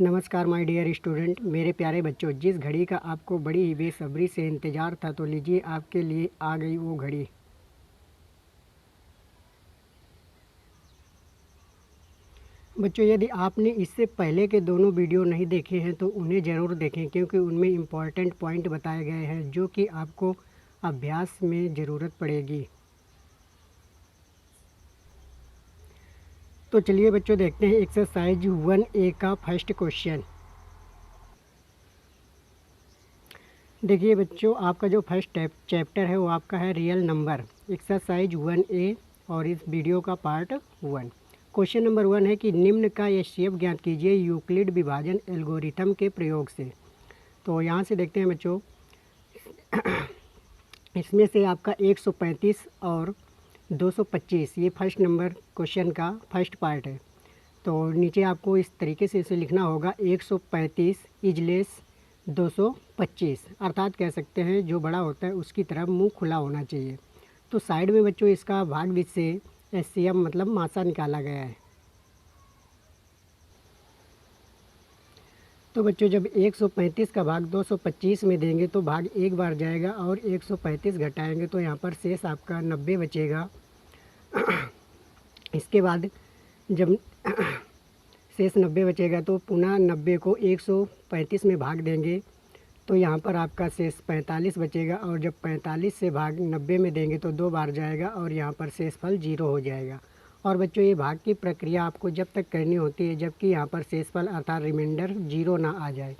नमस्कार my dear student, मेरे प्यारे बच्चों। जिस घड़ी का आपको बड़ी ही बेसब्री से इंतज़ार था, तो लीजिए आपके लिए आ गई वो घड़ी। बच्चों, यदि आपने इससे पहले के दोनों वीडियो नहीं देखे हैं तो उन्हें ज़रूर देखें, क्योंकि उनमें इम्पॉर्टेंट पॉइंट बताए गए हैं जो कि आपको अभ्यास में ज़रूरत पड़ेगी। तो चलिए बच्चों, देखते हैं एक्सरसाइज 1A का फर्स्ट क्वेश्चन। देखिए बच्चों, आपका जो फर्स्ट चैप्टर है वो आपका है रियल नंबर, एक्सरसाइज 1A, और इस वीडियो का पार्ट 1। क्वेश्चन नंबर 1 है कि निम्न का एचसीएफ ज्ञात कीजिए यूक्लिड विभाजन एल्गोरिथम के प्रयोग से। तो यहाँ से देखते हैं बच्चों, इसमें से आपका 135 और 225 ये फर्स्ट नंबर क्वेश्चन का फर्स्ट पार्ट है। तो नीचे आपको इस तरीके से इसे लिखना होगा, 135 इजलेस 225, अर्थात कह सकते हैं जो बड़ा होता है उसकी तरफ मुंह खुला होना चाहिए। तो साइड में बच्चों इसका भाग बीच से एचसीएफ मतलब मासा निकाला गया है। तो बच्चों, जब 135 का भाग 225 में देंगे तो भाग एक बार जाएगा और 135 घटाएंगे तो यहाँ पर शेष आपका 90 बचेगा। इसके बाद जब शेष 90 बचेगा तो पुनः 90 को 135 में भाग देंगे तो यहाँ पर आपका शेष 45 बचेगा, और जब 45 से भाग 90 में देंगे तो दो बार जाएगा और यहाँ पर शेषफल 0 हो जाएगा। और बच्चों, ये भाग की प्रक्रिया आपको जब तक करनी होती है जबकि यहाँ पर शेषफल अर्थात रिमाइंडर 0 ना आ जाए।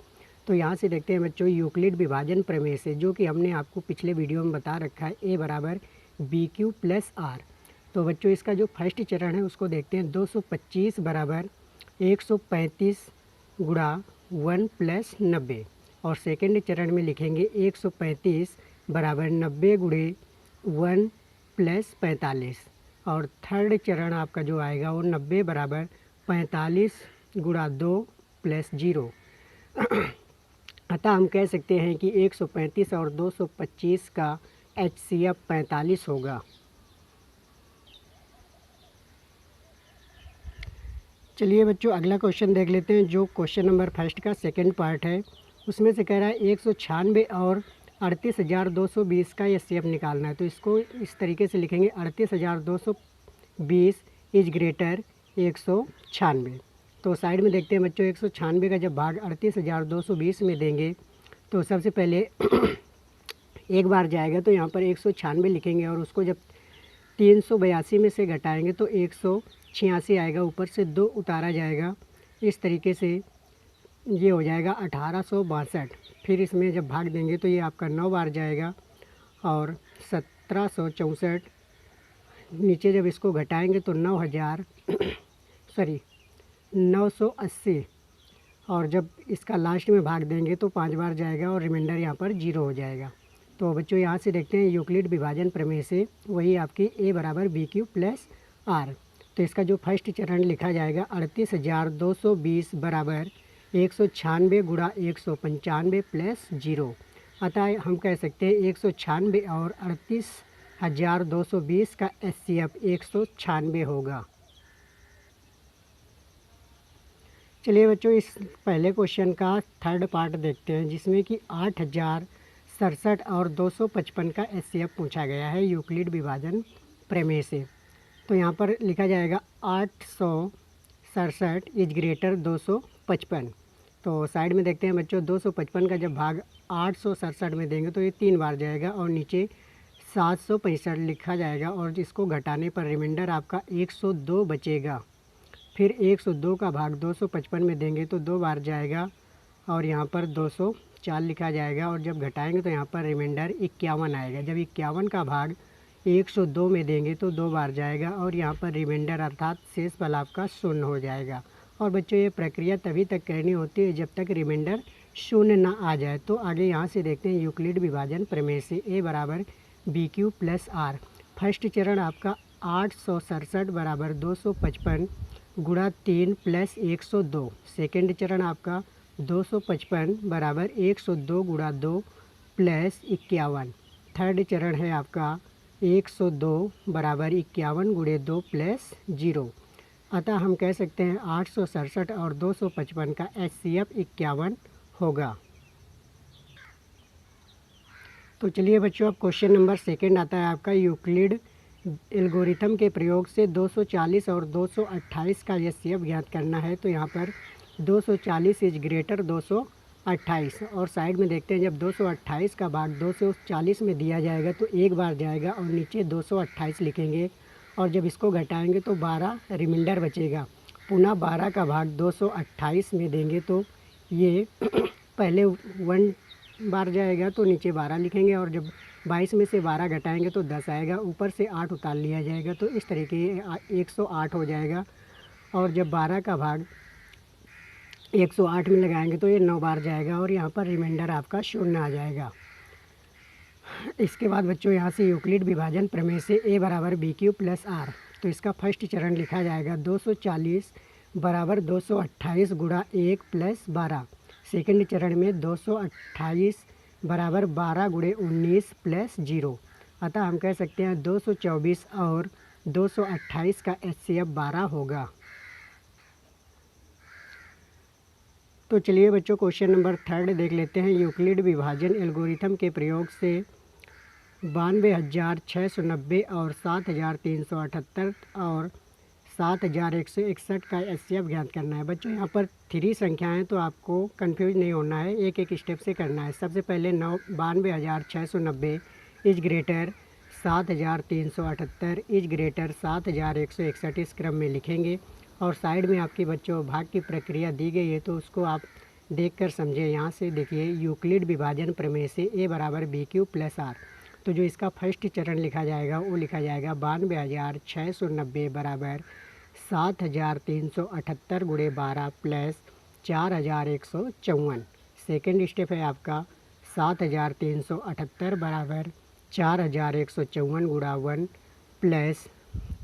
तो यहाँ से देखते हैं बच्चों, यूक्लिड विभाजन प्रमेय से, जो कि हमने आपको पिछले वीडियो में बता रखा है, A बराबर BQ प्लस R। तो बच्चों, इसका जो फर्स्ट चरण है उसको देखते हैं। 225 बराबर 135 गुणा 1 प्लस 90, और सेकेंड चरण में लिखेंगे 135 बराबर 90 गुणे 1 प्लस 45, और थर्ड चरण आपका जो आएगा वो 90 बराबर 45 गुणा 2 प्लस 0। अतः हम कह सकते हैं कि 135 और 225 का एचसीएफ 45 होगा। चलिए बच्चों, अगला क्वेश्चन देख लेते हैं, जो क्वेश्चन नंबर फर्स्ट का सेकंड पार्ट है। उसमें से कह रहा है 196 और 38,220 का एचसीएफ निकालना है। तो इसको इस तरीके से लिखेंगे, 38,220 इज ग्रेटर 196। तो साइड में देखते हैं बच्चों, 196 का जब भाग 38,220 में देंगे तो सबसे पहले एक बार जाएगा तो यहाँ पर 196 लिखेंगे, और उसको जब 382 में से घटाएंगे तो 186 आएगा, ऊपर से 2 उतारा जाएगा। इस तरीके से ये हो जाएगा 1862। फिर इसमें जब भाग देंगे तो ये आपका 9 बार जाएगा और 1764। नीचे जब इसको घटाएंगे तो 980, और जब इसका लास्ट में भाग देंगे तो 5 बार जाएगा और रिमाइंडर यहाँ पर 0 हो जाएगा। तो बच्चों, यहाँ से देखते हैं यूक्लिड विभाजन प्रमेय से, वही आपकी A बराबर BQ प्लस R। तो इसका जो फर्स्ट चरण लिखा जाएगा, 38,220 बराबर 196 गुणा 195 प्लस 0। अतः हम कह सकते हैं 196 और 38,220 का एचसीएफ 196 होगा। चलिए बच्चों, इस पहले क्वेश्चन का थर्ड पार्ट देखते हैं, जिसमें कि 8,067 और 255 का एचसीएफ पूछा गया है यूक्लिड विभाजन प्रमेय से। तो यहाँ पर लिखा जाएगा 867 इज ग्रेटर 255। तो साइड में देखते हैं बच्चों, 255 का जब भाग 867 में देंगे तो ये 3 बार जाएगा, और नीचे 765 लिखा जाएगा, और इसको घटाने पर रिमाइंडर आपका 102 बचेगा। फिर 102 का भाग 255 में देंगे तो 2 बार जाएगा, और यहाँ पर 204 लिखा जाएगा, और जब घटाएंगे तो यहाँ पर रिमाइंडर 51 आएगा। जब 51 का भाग 102 में देंगे तो 2 बार जाएगा, और यहाँ पर रिमाइंडर अर्थात शेषफल आपका 0 हो जाएगा। और बच्चों, ये प्रक्रिया तभी तक करनी होती है जब तक रिमाइंडर 0 ना आ जाए। तो आगे यहाँ से देखते हैं यूक्लिड विभाजन प्रमेय से, A बराबर BQ प्लस R। फर्स्ट चरण आपका 867 बराबर 255 गुणा 3 प्लस 102। सेकेंड चरण आपका 255 बराबर 102 गुणा 2 प्लस 51। थर्ड चरण है आपका 102 बराबर 51 गुणे 2 प्लस 0। अतः हम कह सकते हैं 867 और 255 का HCF 51 होगा। तो चलिए बच्चों, अब क्वेश्चन नंबर सेकंड आता है आपका, यूक्लिड एल्गोरिथम के प्रयोग से 240 और 228 का HCF ज्ञात करना है। तो यहाँ पर 240 इज ग्रेटर 228 और साइड में देखते हैं, जब 228 का भाग 240 में दिया जाएगा तो एक बार जाएगा और नीचे 228 लिखेंगे, और जब इसको घटाएंगे तो 12 रिमाइंडर बचेगा। पुनः 12 का भाग 228 में देंगे तो ये पहले 1 बार जाएगा तो नीचे 12 लिखेंगे, और जब 22 में से 12 घटाएंगे तो 10 आएगा, ऊपर से 8 उतार लिया जाएगा, तो इस तरीके 108 हो जाएगा। और जब 12 का भाग 108 में लगाएंगे तो ये 9 बार जाएगा और यहाँ पर रिमाइंडर आपका 0 आ जाएगा। इसके बाद बच्चों यहाँ से यूक्लिड विभाजन प्रमेय से a बराबर BQ प्लस R, तो इसका फर्स्ट चरण लिखा जाएगा 240 बराबर 228 गुणा 1 प्लस 12। सेकंड चरण में 228 बराबर 12 गुणे 19 प्लस 0। अतः हम कह सकते हैं 224 और 228 का HCF 12 होगा। तो चलिए बच्चों, क्वेश्चन नंबर थर्ड देख लेते हैं। यूक्लिड विभाजन एल्गोरिथम के प्रयोग से 92,690 और 7,378 और 7,161 का HCF ज्ञात करना है। बच्चों यहाँ पर 3 संख्याएं, तो आपको कंफ्यूज नहीं होना है, एक एक स्टेप से करना है। सबसे पहले 92,690 इज ग्रेटर 7,378 इज ग्रेटर 7,161 इस क्रम में लिखेंगे, और साइड में आपकी बच्चों भाग की प्रक्रिया दी गई है, तो उसको आप देखकर समझें। यहाँ से देखिए, यूक्लिड विभाजन प्रमेय से a बराबर BQ प्लस R, तो जो इसका फर्स्ट चरण लिखा जाएगा वो लिखा जाएगा 92,690 बराबर 7,378 गुणे 12 प्लस 4,154। सेकेंड स्टेप है आपका 7,378 बराबर 4,154 गुणा 1 प्लस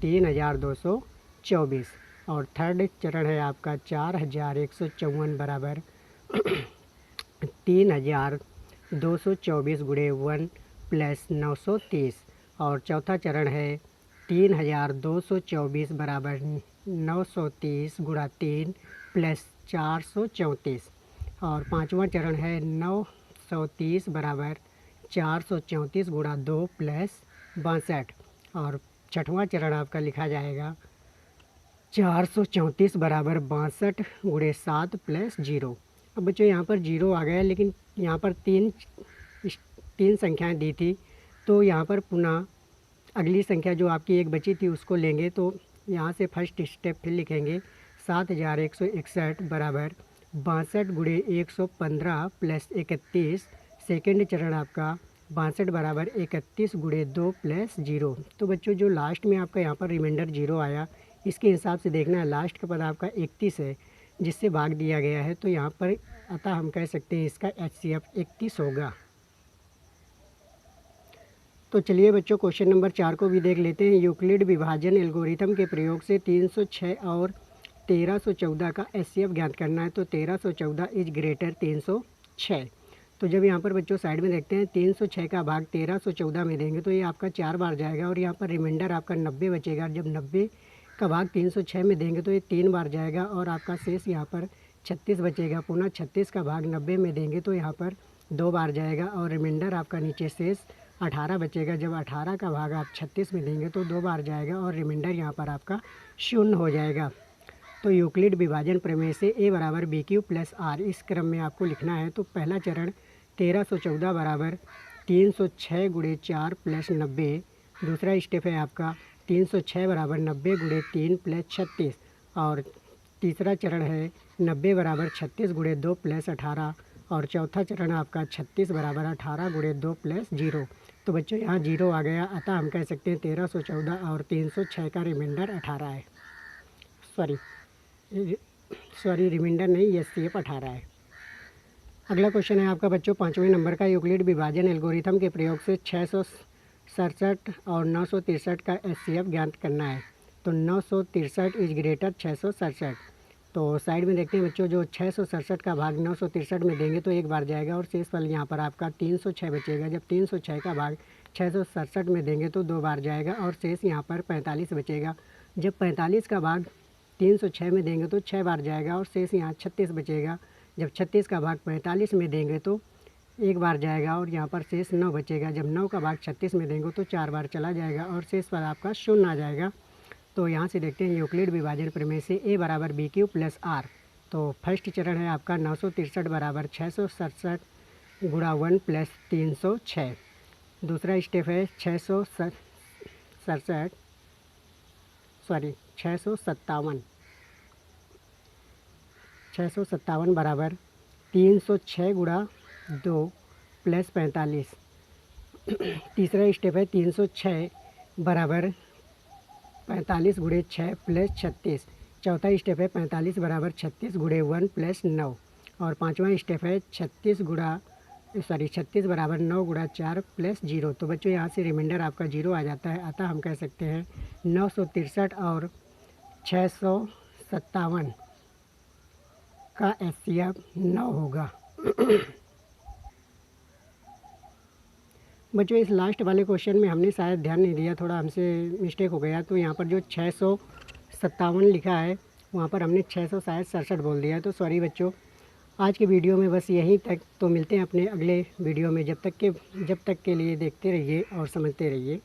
3,224, और थर्ड चरण है आपका 4,154 बराबर 3,224 गुणे 1 प्लस 930, और चौथा चरण है 3,224 बराबर 930 गुणा 3 प्लस 434, और पाँचवा चरण है 930 बराबर 434 गुणा 2 प्लस 62, और छठवां चरण आपका लिखा जाएगा 434 बराबर 62 गुणे 7 प्लस 0। अब बच्चों यहाँ पर 0 आ गया, लेकिन यहाँ पर तीन संख्याएं दी थी, तो यहाँ पर पुनः अगली संख्या जो आपकी एक बची थी उसको लेंगे। तो यहाँ से फर्स्ट स्टेप फिर लिखेंगे 7,161 बराबर 62 गुणे 115 प्लस 31। सेकेंड चरण आपका 62 बराबर 31 गुणे 2 प्लस 0। तो बच्चों जो लास्ट में आपका यहाँ पर रिमाइंडर 0 आया, इसके हिसाब से देखना है, लास्ट का पद आपका 31 है जिससे भाग दिया गया है, तो यहाँ पर अतः हम कह सकते हैं इसका HCF 31 होगा। तो चलिए बच्चों, क्वेश्चन नंबर 4 को भी देख लेते हैं। यूक्लिड विभाजन एल्गोरिथम के प्रयोग से 306 और 1314 का HCF ज्ञात करना है। तो 1314 इज ग्रेटर 306। तो जब यहाँ पर बच्चों साइड में देखते हैं 306 का भाग 1314 में देंगे तो ये आपका 4 बार जाएगा, और यहाँ पर रिमाइंडर आपका 90 बचेगा। जब 90 का भाग 306 में देंगे तो ये 3 बार जाएगा, और आपका शेष यहाँ पर 36 बचेगा। पुनः 36 का भाग 90 में देंगे तो यहाँ पर 2 बार जाएगा, और रिमाइंडर आपका नीचे शेष 18 बचेगा। जब 18 का भाग आप 36 में देंगे तो 2 बार जाएगा, और रिमाइंडर यहाँ पर आपका 0 हो जाएगा। तो यूक्लिड विभाजन प्रमेय से a बराबर BQ प्लस R इस क्रम में आपको लिखना है। तो पहला चरण 1314 बराबर 306 गुणे 4 प्लस 90। दूसरा स्टेप है आपका 306 बराबर 90 गुणे 3 प्लस 36, और तीसरा चरण है 90 बराबर 36 गुणे 2 प्लस 18, और चौथा चरण आपका 36 बराबर 18 गुणे 2 प्लस 0। तो बच्चों यहाँ 0 आ गया, अतः हम कह सकते हैं 1314 और 306 का रिमाइंडर 18 है। सॉरी रिमाइंडर नहीं, HCF 18 है। अगला क्वेश्चन है आपका बच्चों 5वें नंबर का। यूक्लिड विभाजन एल्गोरिथम के प्रयोग से 667 और 963 का HCF ज्ञात करना है। तो 963 इज ग्रेटर 667। तो साइड में देखते हैं बच्चों, जो 667 का भाग 963 में देंगे तो एक बार जाएगा, और शेष फल यहाँ पर आपका 306 बचेगा। जब 306 का भाग 667 में देंगे तो 2 बार जाएगा, और शेष यहाँ पर 45 बचेगा। जब 45 का भाग 306 में देंगे तो 6 बार जाएगा और शेष यहाँ 36 बचेगा। जब 36 का भाग 45 में देंगे तो 1 बार जाएगा और यहाँ पर शेष 9 बचेगा। जब 9 का भाग 36 में देंगे तो 4 बार चला जाएगा और शेष पर आपका 0 आ जाएगा। तो यहाँ से देखते हैं यूक्लिड विभाजन प्रमेय से a बराबर BQ प्लस R। तो फर्स्ट चरण है आपका 963 बराबर 667 गुणा 1 प्लस 306। दूसरा स्टेप है 657 बराबर 306 गुणा 2 प्लस 45। तीसरा स्टेप है 306 बराबर 45 गुणे 6 प्लस 36। चौथा स्टेप है 45 बराबर 36 गुणे 1 प्लस 9। और पांचवा स्टेप है 36 बराबर 9 गुणा 4 प्लस 0। तो बच्चों यहाँ से रिमाइंडर आपका 0 आ जाता है। अतः हम कह सकते हैं 963 और 657 का HCF 9 होगा। बच्चों इस लास्ट वाले क्वेश्चन में हमने शायद ध्यान नहीं दिया, थोड़ा हमसे मिस्टेक हो गया। तो यहाँ पर जो 657 लिखा है वहाँ पर हमने 667 बोल दिया है, तो सॉरी बच्चों। आज के वीडियो में बस यहीं तक। तो मिलते हैं अपने अगले वीडियो में। जब तक के लिए देखते रहिए और समझते रहिए।